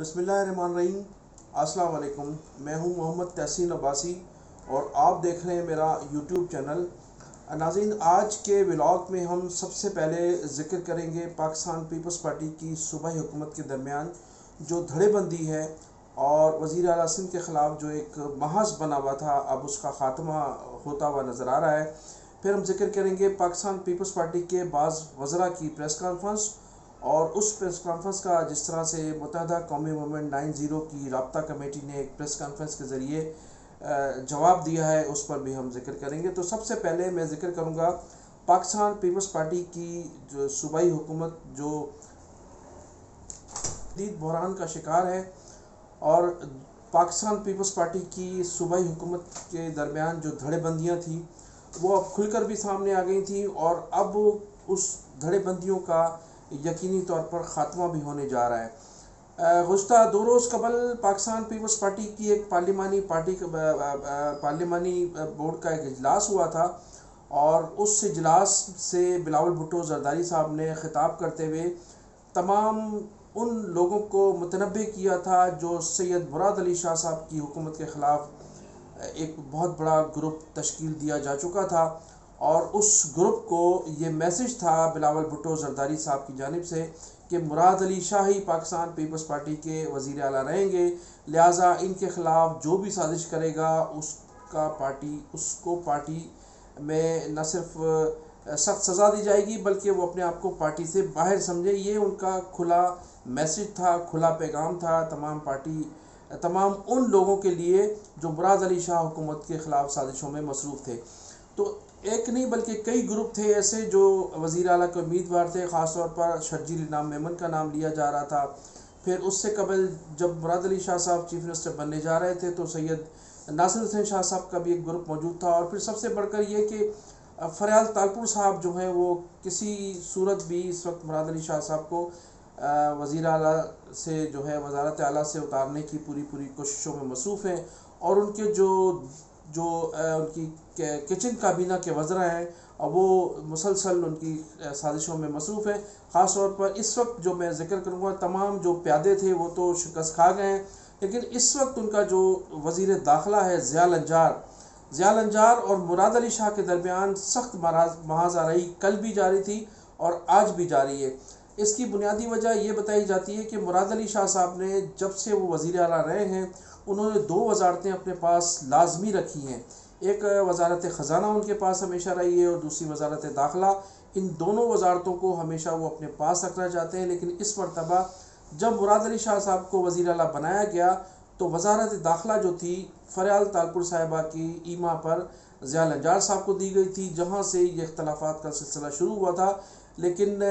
بسم اللہ الرحمن الرحیم۔ السلام علیکم، میں ہوں محمد تحسین عباسی اور آپ دیکھ رہے ہیں میرا یوٹیوب چینل۔ ناظرین، آج کے ولاگ میں ہم سب سے پہلے ذکر کریں گے پاکستان پیپلز پارٹی کی صوبائی حکومت کے درمیان جو دھڑے بندی ہے اور وزیر اعلیٰ سندھ کے خلاف جو ایک محاذ بنا ہوا تھا، اب اس کا خاتمہ ہوتا ہوا نظر آ رہا ہے۔ پھر ہم ذکر کریں گے پاکستان پیپلز پارٹی کے بعض وزراء کی پریس کانفرنس اور اس پریس کانفرنس کا جس طرح سے متحدہ قومی موومنٹ 90 کی رابطہ کمیٹی نے ایک پریس کانفرنس کے ذریعے جواب دیا ہے، اس پر بھی ہم ذکر کریں گے۔ تو سب سے پہلے میں ذکر کروں گا پاکستان پیپلز پارٹی کی جو صوبائی حکومت جو شدید بحران کا شکار ہے، اور پاکستان پیپلز پارٹی کی صوبائی حکومت کے درمیان جو دھڑے بندیاں تھیں وہ اب کھل کر بھی سامنے آ گئی تھیں، اور اب اس دھڑے بندیوں کا یقینی طور پر خاتمہ بھی ہونے جا رہا ہے۔ گزشتہ 2 روز قبل پاکستان پیپلز پارٹی کی ایک پارلیمانی بورڈ کا ایک اجلاس ہوا تھا، اور اس اجلاس سے بلاول بھٹو زرداری صاحب نے خطاب کرتے ہوئے تمام ان لوگوں کو متنبہ کیا تھا جو سید مراد علی شاہ صاحب کی حکومت کے خلاف ایک بہت بڑا گروپ تشکیل دیا جا چکا تھا، اور اس گروپ کو یہ میسج تھا بلاول بھٹو زرداری صاحب کی جانب سے کہ مراد علی شاہ ہی پاکستان پیپلز پارٹی کے وزیر اعلیٰ رہیں گے، لہٰذا ان کے خلاف جو بھی سازش کرے گا اس کو پارٹی میں نہ صرف سخت سزا دی جائے گی بلکہ وہ اپنے آپ کو پارٹی سے باہر سمجھے۔ یہ ان کا کھلا میسج تھا، کھلا پیغام تھا تمام ان لوگوں کے لیے جو مراد علی شاہ حکومت کے خلاف سازشوں میں مصروف تھے۔ تو ایک نہیں بلکہ کئی گروپ تھے ایسے جو وزیر اعلیٰ کے امیدوار تھے، خاص طور پر شرجیل انعام میمن کا نام لیا جا رہا تھا۔ پھر اس سے قبل جب مراد علی شاہ صاحب چیف منسٹر بننے جا رہے تھے تو سید ناصر حسین شاہ صاحب کا بھی ایک گروپ موجود تھا، اور پھر سب سے بڑھ کر یہ کہ فریال تالپور صاحب جو ہیں وہ کسی صورت بھی اس وقت مراد علی شاہ صاحب کو وزیر اعلیٰ سے جو ہے وزارت اعلیٰ سے اتارنے کی پوری کوششوں میں مصروف ہیں، اور ان کے جو ان کی کچن کابینہ کے وزراء ہیں وہ مسلسل ان کی سازشوں میں مصروف ہیں۔ خاص طور پر اس وقت جو میں ذکر کروں گا، تمام جو پیادے تھے وہ تو شکست کھا گئے ہیں، لیکن اس وقت ان کا جو وزیر داخلہ ہے ضیاء النجار اور مراد علی شاہ کے درمیان سخت محاذ آرائی کل بھی جاری تھی اور آج بھی جاری ہے۔ اس کی بنیادی وجہ یہ بتائی جاتی ہے کہ مراد علی شاہ صاحب نے جب سے وہ وزیر اعلیٰ رہے ہیں انہوں نے 2 وزارتیں اپنے پاس لازمی رکھی ہیں۔ ایک وزارت خزانہ ان کے پاس ہمیشہ رہی ہے اور دوسری وزارت داخلہ۔ ان دونوں وزارتوں کو ہمیشہ وہ اپنے پاس رکھنا چاہتے ہیں، لیکن اس مرتبہ جب مراد علی شاہ صاحب کو وزیر اعلیٰ بنایا گیا تو وزارت داخلہ جو تھی فریال تالپور صاحبہ کی ایما پر ضیاء النجار صاحب کو دی گئی تھی، جہاں سے یہ اختلافات کا سلسلہ شروع ہوا تھا۔ لیکن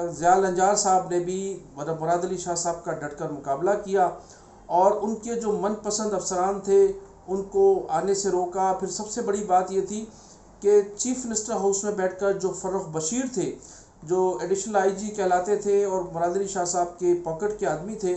ضیاء النجار صاحب نے بھی مراد علی شاہ صاحب کا ڈٹ کر مقابلہ کیا، اور ان کے جو من پسند افسران تھے ان کو آنے سے روکا۔ پھر سب سے بڑی بات یہ تھی کہ چیف منسٹر ہاؤس میں بیٹھ کر جو فرخ بشیر تھے، جو ایڈیشنل آئی جی کہلاتے تھے اور مراد علی شاہ صاحب کے پاکٹ کے آدمی تھے،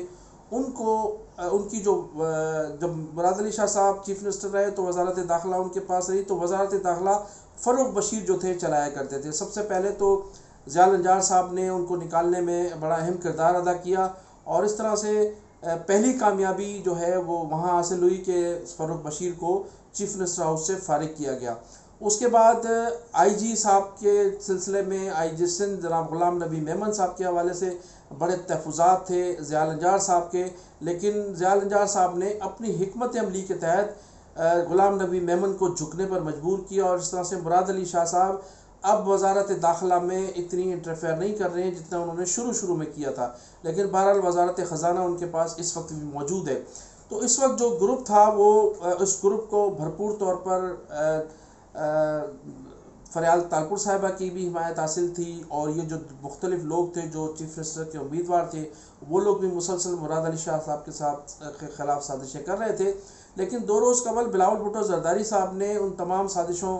ان کی جب مراد علی شاہ صاحب چیف منسٹر رہے تو وزارت داخلہ ان کے پاس رہی، تو وزارت داخلہ فرخ بشیر جو تھے چلایا کرتے تھے۔ سب سے پہلے تو ضیاء النجار صاحب نے ان کو نکالنے میں بڑا اہم کردار ادا کیا، اور اس طرح سے پہلی کامیابی جو ہے وہ وہاں حاصل ہوئی کہ فرخ بشیر کو چیف منسٹر ہاؤس سے فارغ کیا گیا۔ اس کے بعد آئی جی صاحب کے سلسلے میں آئی جی سندھ جناب غلام نبی میمن صاحب کے حوالے سے بڑے تحفظات تھے ضیاء النجار صاحب کے، لیکن ضیاء النجار صاحب نے اپنی حکمت عملی کے تحت غلام نبی میمن کو جھکنے پر مجبور کیا، اور اس طرح سے مراد علی شاہ صاحب اب وزارت داخلہ میں اتنی انٹرفیئر نہیں کر رہے ہیں جتنا انہوں نے شروع میں کیا تھا، لیکن بہرحال وزارت خزانہ ان کے پاس اس وقت بھی موجود ہے۔ تو اس وقت جو گروپ تھا وہ اس گروپ کو بھرپور طور پر فریال تالپور صاحبہ کی بھی حمایت حاصل تھی، اور یہ جو مختلف لوگ تھے جو چیف منسٹر کے امیدوار تھے وہ لوگ بھی مسلسل مراد علی شاہ صاحب کے خلاف سازشیں کر رہے تھے۔ لیکن 2 روز قبل بلاول بھٹو زرداری صاحب نے ان تمام سازشوں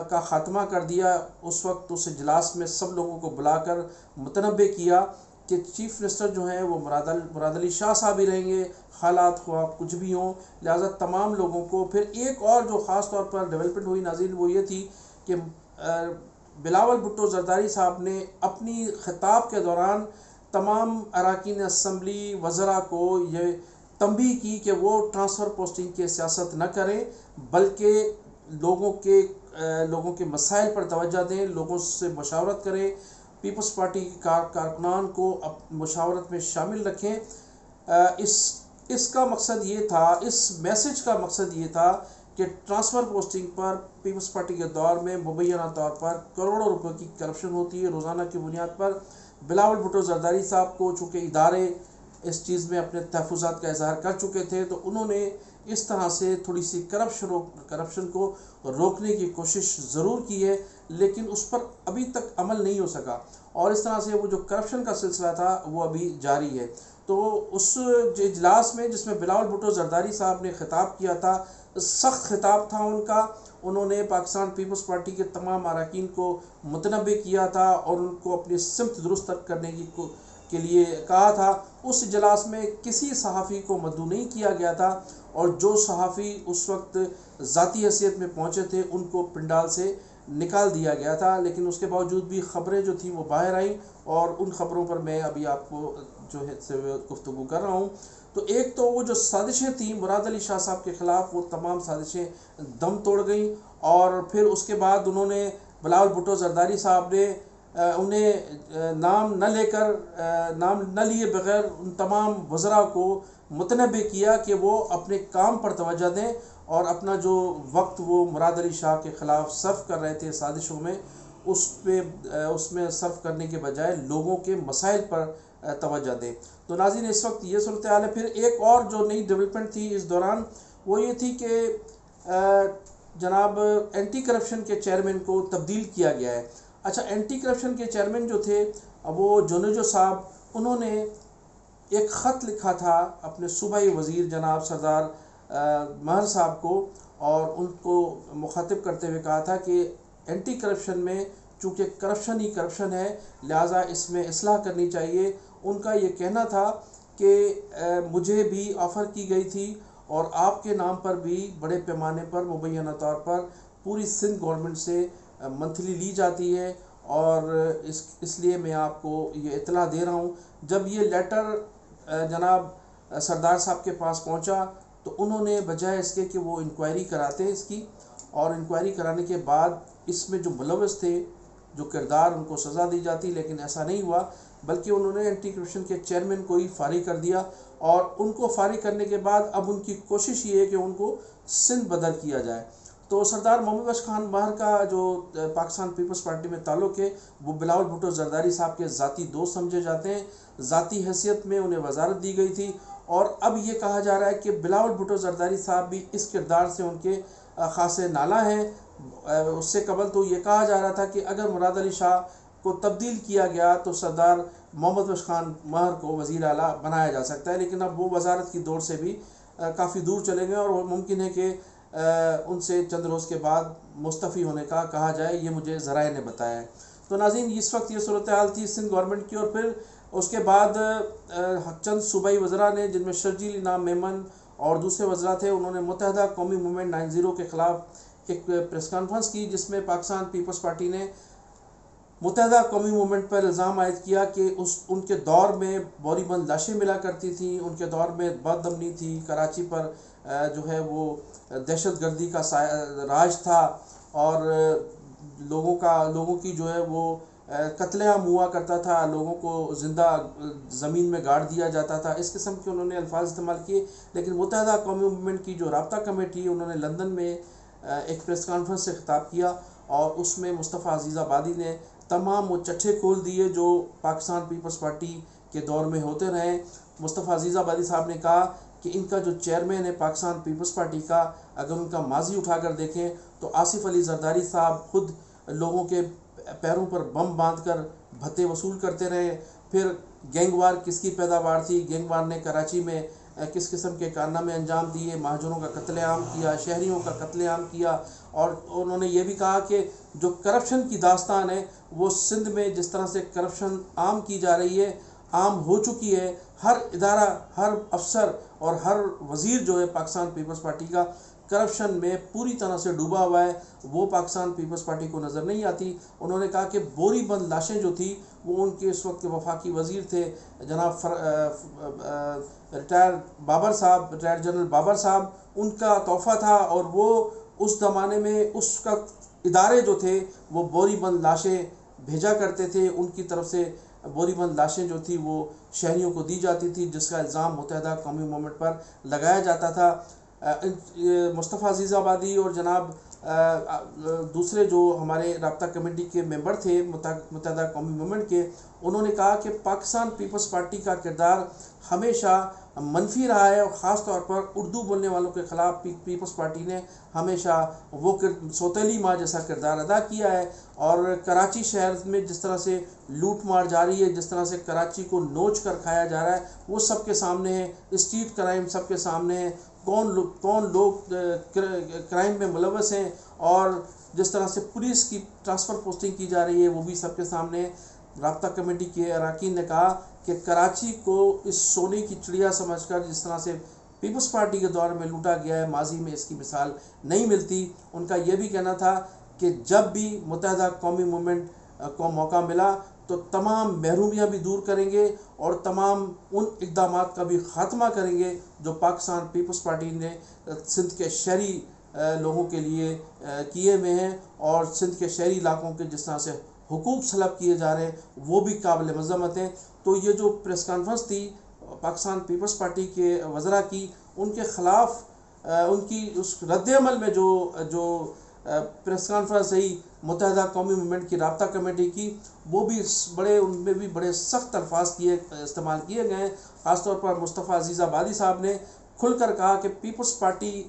کا خاتمہ کر دیا۔ اس وقت اس اجلاس میں سب لوگوں کو بلا کر متنبہ کیا کہ چیف منسٹر جو ہیں وہ مراد علی شاہ صاحب ہی رہیں گے، حالات خواہ کچھ بھی ہوں، لہٰذا تمام لوگوں کو۔ پھر ایک اور جو خاص طور پر ڈیولپمنٹ ہوئی ناظرین وہ یہ تھی کہ بلاول بھٹو زرداری صاحب نے اپنی خطاب کے دوران تمام اراکین اسمبلی وزراء کو یہ تنبیہ کی کہ وہ ٹرانسفر پوسٹنگ کی سیاست نہ کریں، بلکہ لوگوں کے مسائل پر توجہ دیں، لوگوں سے مشاورت کریں، پیپلز پارٹی کے کارکنان کو مشاورت میں شامل رکھیں۔ اس کا مقصد یہ تھا، اس میسج کا مقصد یہ تھا کہ ٹرانسفر پوسٹنگ پر پیپلز پارٹی کے دور میں مبینہ طور پر کروڑوں روپے کی کرپشن ہوتی ہے روزانہ کی بنیاد پر۔ بلاول بھٹو زرداری صاحب کو چونکہ ادارے اس چیز میں اپنے تحفظات کا اظہار کر چکے تھے، تو انہوں نے اس طرح سے تھوڑی سی کرپشن کو روکنے کی کوشش ضرور کی ہے، لیکن اس پر ابھی تک عمل نہیں ہو سکا، اور اس طرح سے وہ جو کرپشن کا سلسلہ تھا وہ ابھی جاری ہے۔ تو اس اجلاس میں جس میں بلاول بھٹو زرداری صاحب نے خطاب کیا تھا، سخت خطاب تھا ان کا، انہوں نے پاکستان پیپلز پارٹی کے تمام اراکین کو متنبع کیا تھا اور ان کو اپنی سمت درست کرنے کے لیے کہا تھا۔ اس اجلاس میں کسی صحافی کو مدعو نہیں کیا گیا تھا، اور جو صحافی اس وقت ذاتی حیثیت میں پہنچے تھے ان کو پنڈال سے نکال دیا گیا تھا، لیکن اس کے باوجود بھی خبریں جو تھیں وہ باہر آئیں، اور ان خبروں پر میں ابھی آپ کو جو ہے سے گفتگو کر رہا ہوں۔ تو ایک تو وہ جو سازشیں تھیں مراد علی شاہ صاحب کے خلاف، وہ تمام سازشیں دم توڑ گئیں، اور پھر اس کے بعد انہوں نے بلاول بھٹو زرداری صاحب نے انہیں نام نہ لیے بغیر ان تمام وزراء کو متنبع کیا کہ وہ اپنے کام پر توجہ دیں، اور اپنا جو وقت وہ مراد علی شاہ کے خلاف صرف کر رہے تھے سازشوں میں، اس میں صرف کرنے کے بجائے لوگوں کے مسائل پر توجہ دیں۔ تو ناظرین، اس وقت یہ صورتحال ہے۔ پھر ایک اور جو نئی ڈیولپمنٹ تھی اس دوران، وہ یہ تھی کہ جناب اینٹی کرپشن کے چیئرمین کو تبدیل کیا گیا ہے۔ اچھا، اینٹی کرپشن کے چیئرمین جو تھے وہ جونیجو صاحب، انہوں نے ایک خط لکھا تھا اپنے صوبائی وزیر جناب سردار مہر صاحب کو، اور ان کو مخاطب کرتے ہوئے کہا تھا کہ اینٹی کرپشن میں چونکہ کرپشن ہی کرپشن ہے، لہٰذا اس میں اصلاح کرنی چاہیے۔ ان کا یہ کہنا تھا کہ مجھے بھی آفر کی گئی تھی، اور آپ کے نام پر بھی بڑے پیمانے پر مبینہ طور پر پوری سندھ گورنمنٹ سے منتھلی لی جاتی ہے، اور اس لیے میں آپ کو یہ اطلاع دے رہا ہوں۔ جب یہ لیٹر جناب سردار صاحب کے پاس پہنچا، تو انہوں نے بجائے اس کے کہ وہ انکوائری کراتے اس کی، اور انکوائری کرانے کے بعد اس میں جو ملوث تھے، جو کردار، ان کو سزا دی جاتی، لیکن ایسا نہیں ہوا، بلکہ انہوں نے اینٹی کرپشن کے چیئرمین کو ہی فارغ کر دیا، اور ان کو فارغ کرنے کے بعد اب ان کی کوشش یہ ہے کہ ان کو سندھ بدر کیا جائے۔ تو سردار محمد بخش خان مہر کا جو پاکستان پیپلز پارٹی میں تعلق ہے، وہ بلاول بھٹو زرداری صاحب کے ذاتی دوست سمجھے جاتے ہیں، ذاتی حیثیت میں انہیں وزارت دی گئی تھی، اور اب یہ کہا جا رہا ہے کہ بلاول بھٹو زرداری صاحب بھی اس کردار سے ان کے خاصے نالہ ہیں۔ اس سے قبل تو یہ کہا جا رہا تھا کہ اگر مراد علی شاہ کو تبدیل کیا گیا تو سردار محمد بخش خان مہر کو وزیر اعلیٰ بنایا جا سکتا ہے، لیکن اب وہ وزارت کی دوڑ سے بھی کافی دور چلے گئے، اور ممکن ہے کہ ان سے چند روز کے بعد مستعفی ہونے کا کہا جائے، یہ مجھے ذرائع نے بتایا ہے۔ تو ناظرین، اس وقت یہ صورتحال تھی سندھ گورنمنٹ کی، اور پھر اس کے بعد چند صوبائی وزراء نے، جن میں شرجیل انعام میمن اور دوسرے وزراء تھے، انہوں نے متحدہ قومی موومنٹ 90 کے خلاف ایک پریس کانفرنس کی، جس میں پاکستان پیپلز پارٹی نے متحدہ قومی موومنٹ پر الزام عائد کیا کہ ان کے دور میں بوری بند لاشیں ملا کرتی تھیں، ان کے دور میں بد امنی تھی، کراچی پر جو ہے وہ دہشت گردی کا راج تھا، اور لوگوں کی جو ہے وہ قتل عام ہوا کرتا تھا، لوگوں کو زندہ زمین میں گاڑ دیا جاتا تھا، اس قسم کے انہوں نے الفاظ استعمال کیے۔ لیکن متحدہ قومی موومنٹ کی جو رابطہ کمیٹی، انہوں نے لندن میں ایک پریس کانفرنس سے خطاب کیا، اور اس میں مصطفیٰ عزیز آبادی نے تمام وہ چٹھے کھول دیے جو پاکستان پیپلز پارٹی کے دور میں ہوتے رہے۔ مصطفیٰ عزیز آبادی صاحب نے کہا کہ ان کا جو چیئرمین ہے پاکستان پیپلز پارٹی کا، اگر ان کا ماضی اٹھا کر دیکھیں تو آصف علی زرداری صاحب خود لوگوں کے پیروں پر بم باندھ کر بھتے وصول کرتے رہے۔ پھر گینگ وار کس کی پیداوار تھی؟ گینگ وار نے کراچی میں کس قسم کے کارنامے انجام دیے، مہاجروں کا قتل عام کیا، شہریوں کا قتل عام کیا، اور انہوں نے یہ بھی کہا کہ جو کرپشن کی داستان ہے وہ سندھ میں جس طرح سے کرپشن عام کی جا رہی ہے، عام ہو چکی ہے، ہر ادارہ، ہر افسر اور ہر وزیر جو ہے پاکستان پیپلز پارٹی کا کرپشن میں پوری طرح سے ڈوبا ہوا ہے، وہ پاکستان پیپلز پارٹی کو نظر نہیں آتی۔ انہوں نے کہا کہ بوری بند لاشیں جو تھی وہ ان کے اس وقت کے وفاقی وزیر تھے جناب ریٹائر جنرل بابر صاحب، ان کا تحفہ تھا، اور وہ اس زمانے میں اس کا ادارے جو تھے وہ بوری بند لاشیں بھیجا کرتے تھے، ان کی طرف سے بوری بند لاشیں جو تھی وہ شہریوں کو دی جاتی تھی، جس کا الزام متحدہ قومی موومنٹ پر لگایا جاتا تھا۔ مصطفیٰ عزیز آبادی اور جناب دوسرے جو ہمارے رابطہ کمیٹی کے ممبر تھے متحدہ قومی موومنٹ کے، انہوں نے کہا کہ پاکستان پیپلز پارٹی کا کردار ہمیشہ منفی رہا ہے، اور خاص طور پر اردو بولنے والوں کے خلاف پیپلز پارٹی نے ہمیشہ وہ سوتیلی ماں جیسا کردار ادا کیا ہے۔ اور کراچی شہر میں جس طرح سے لوٹ مار جاری ہے، جس طرح سے کراچی کو نوچ کر کھایا جا رہا ہے، وہ سب کے سامنے ہے۔ اسٹریٹ کرائم سب کے سامنے ہے، کون لوگ کرائم میں ملوث ہیں، اور جس طرح سے پولیس کی ٹرانسفر پوسٹنگ کی جا رہی ہے وہ بھی سب کے سامنے ہے۔ رابطہ کمیٹی کے اراکین نے کہا کہ کراچی کو اس سونے کی چڑیا سمجھ کر جس طرح سے پیپلز پارٹی کے دور میں لوٹا گیا ہے، ماضی میں اس کی مثال نہیں ملتی۔ ان کا یہ بھی کہنا تھا کہ جب بھی متحدہ قومی موومنٹ کو موقع ملا تو تمام محرومیاں بھی دور کریں گے، اور تمام ان اقدامات کا بھی خاتمہ کریں گے جو پاکستان پیپلز پارٹی نے سندھ کے شہری لوگوں کے لیے کیے ہوئے ہیں، اور سندھ کے شہری علاقوں کے جس طرح سے حقوق سلب کیے جا رہے ہیں وہ بھی قابل مذمت ہیں۔ تو یہ جو پریس کانفرنس تھی پاکستان پیپلز پارٹی کے وزراء کی، ان کے خلاف ان کی اس رد عمل میں جو پریس کانفرنس رہی متحدہ قومی موومنٹ کی رابطہ کمیٹی کی، وہ بھی ان میں بھی بڑے سخت الفاظ استعمال کیے گئے ہیں۔ خاص طور پر مصطفیٰ عزیز آبادی صاحب نے کھل کر کہا کہ پیپلز پارٹی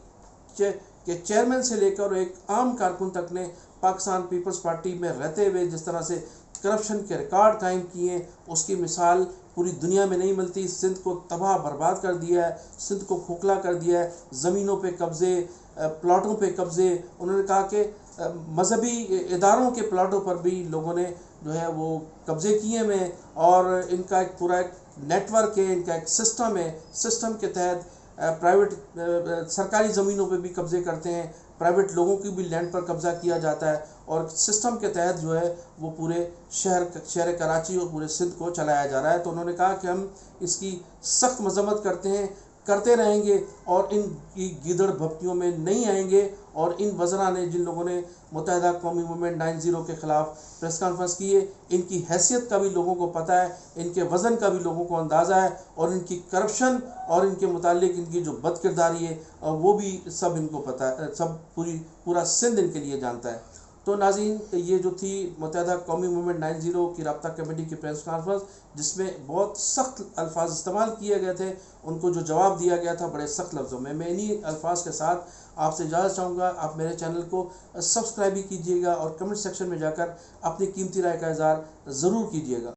کے چیئرمین سے لے کر ایک عام کارکن تک نے پاکستان پیپلز پارٹی میں رہتے ہوئے جس طرح سے کرپشن کے ریکارڈ قائم کیے ہیں، اس کی مثال پوری دنیا میں نہیں ملتی۔ سندھ کو تباہ برباد کر دیا ہے، سندھ کو کھوکھلا کر دیا ہے، زمینوں پہ قبضے، پلاٹوں پہ قبضے۔ انہوں نے کہا کہ مذہبی اداروں کے پلاٹوں پر بھی لوگوں نے جو ہے وہ قبضے کیے ہوئے ہیں، اور ان کا ایک پورا نیٹ ورک ہے، ان کا ایک سسٹم ہے۔ سسٹم کے تحت پرائیویٹ سرکاری زمینوں پہ بھی قبضے کرتے ہیں، پرائیویٹ لوگوں کی بھی لینڈ پر قبضہ کیا جاتا ہے، اور سسٹم کے تحت جو ہے وہ پورے شہر کراچی اور پورے سندھ کو چلایا جا رہا ہے۔ تو انہوں نے کہا کہ ہم اس کی سخت مذمت کرتے رہیں گے، اور ان کی گیدڑ بھپتیوں میں نہیں آئیں گے۔ اور ان وزراء نے جن لوگوں نے متحدہ قومی موومنٹ 90 کے خلاف پریس کانفرنس کی ہے، ان کی حیثیت کا بھی لوگوں کو پتہ ہے، ان کے وزن کا بھی لوگوں کو اندازہ ہے، اور ان کی کرپشن اور ان کے متعلق ان کی جو بد کرداری ہے وہ بھی سب ان کو پتہ ہے، سب پورا سندھ ان کے لیے جانتا ہے۔ تو ناظرین، یہ جو تھی متحدہ قومی موومنٹ 90 کی رابطہ کمیٹی کی پریس کانفرنس، جس میں بہت سخت الفاظ استعمال کیے گئے تھے، ان کو جو جواب دیا گیا تھا بڑے سخت لفظوں میں انہی الفاظ کے ساتھ آپ سے اجازت چاہوں گا۔ آپ میرے چینل کو سبسکرائب بھی کیجیے گا، اور کمنٹ سیکشن میں جا کر اپنی قیمتی رائے کا اظہار ضرور کیجیے گا۔